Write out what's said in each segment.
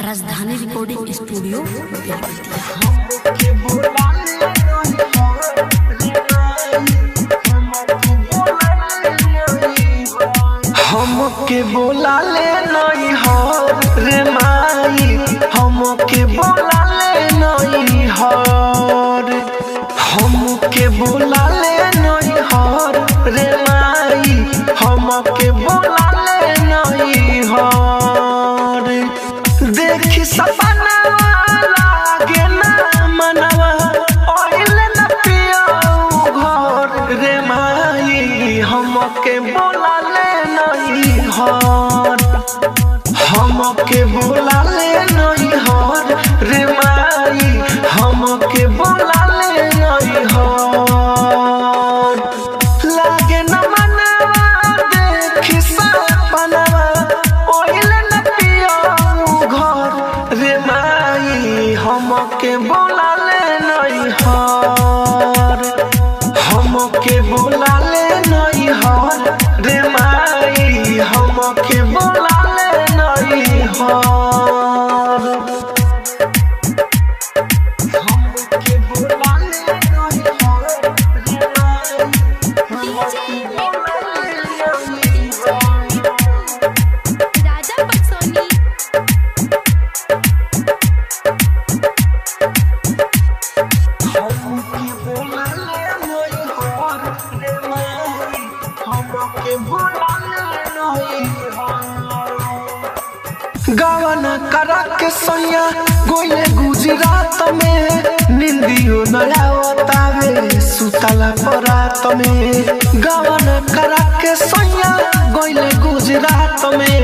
राजधानी recording studio हमके बोला ले नहीं हो रे माई, हमके बोला ले नहीं हो, हमके बोला ले नहीं हो रे माई, हमके बोला ले नहीं हो। देखी सपना लागे ना मनवा ओइले न पियो घर रे माई, हमके बोला ले नहीं हो, हमके बोला ले नहीं हो रे माई, हमके बोला ले नहीं हो। लागे न मनवा देखी सपनवा ओइले न पियो घर रे माई, हमके बोला ले नहीं हो, हमके बोला ले नहीं हो रे माई, हमके बोला ले नहीं हो, हमके बोला ले नहीं हो रे माई, हमके बोला ले नहीं हो। राजा पटसोनी हमके बोला ले नहीं हो रे माई, हमके बोला ले नहीं हो। गावन करा के सोया गोले गुजरात में, निंदियो नया बतावे सुतला परात में। गावन करा के सोया गोले गुजरात में,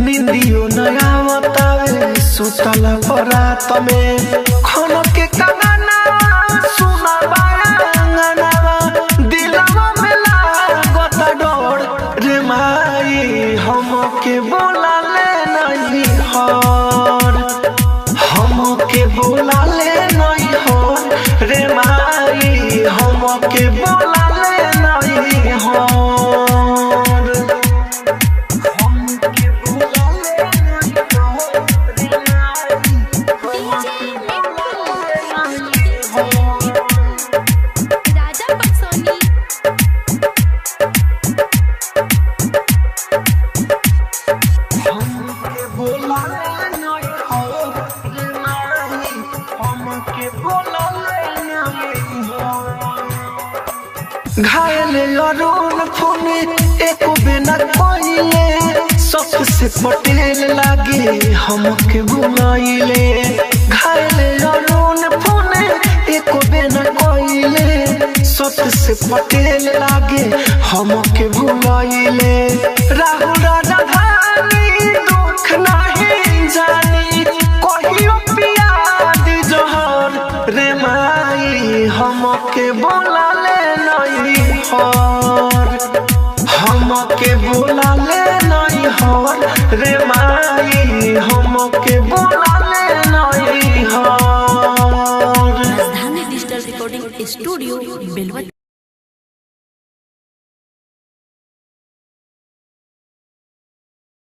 निंदियो नया बतावे सुतला परात में। खाना के कंगना सुना बांगनावा, दिलवा में लागत डोर रे माई, हमके बोला ले नहीं हो, हमके बोला ले नहीं हो रे माई, हमके बोला ले नहीं हो, हमके बोला ले नहीं हो रे माई, हमके बोला ले नहीं हो। राजा पटसोनी हमके बोला ले नहीं हो रे माई, हमके बोला ले नहीं हो। घायल अरुण फोने एको बिना कोइले, सबसे पटेल लागे हमके बुलाइले। घायल अरुण फोने एको बिना कोइले, सबसे पटेल लागे हमके बुलाइले। राहुल राजधानी दुख नहीं जानी, कहियो पिया दी जोहर रे माई, हमके बोला ले नहीं हो, हमके बोला ले नहीं हो रे माई, हमके बोला ले नहीं हो। राजधानी डिजिटल रिकॉर्डिंग स्टूडियो बेलवतिया।